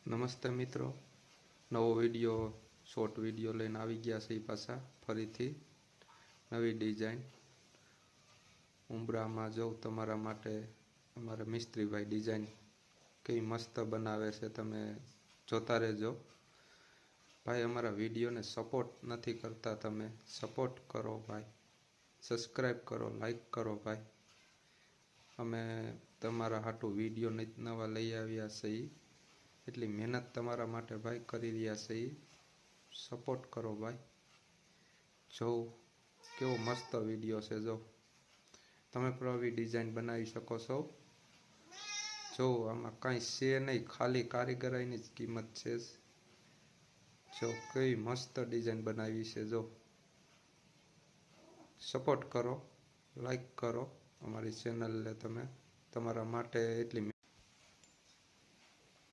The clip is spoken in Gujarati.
નમસ્તે મિત્રો, નવો વિડીયો શોર્ટ વિડીયો લઈને આવી ગયા છે. પાછા ફરીથી નવી ડિઝાઇન ઉંબરામાં જોઉં તમારા માટે અમારા મિસ્ત્રીભાઈ ડિઝાઇન કેવી મસ્ત બનાવે છે. તમે જોતા રહેજો ભાઈ. અમારા વિડીયોને સપોર્ટ નથી કરતા, તમે સપોર્ટ કરો ભાઈ. સબસ્ક્રાઈબ કરો, લાઈક કરો ભાઈ. અમે તમારા હાટું વિડીયો નવા લઈ આવ્યા છીએ, એટલી મહેનત તમારા માટે ભાઈ કરી રહ્યા છે. સપોર્ટ કરો ભાઈ. જો કેવો મસ્ત વિડીયો છે. જો તમે પણ આવી ડિઝાઇન બનાવી શકો છો. જો આમાં કાંઈ છે નહીં, ખાલી કારીગરાઈની જ કિંમત છે. જો કેવી મસ્ત ડિઝાઇન બનાવી છે. જો સપોર્ટ કરો, લાઈક કરો અમારી ચેનલને. તમે તમારા માટે એટલી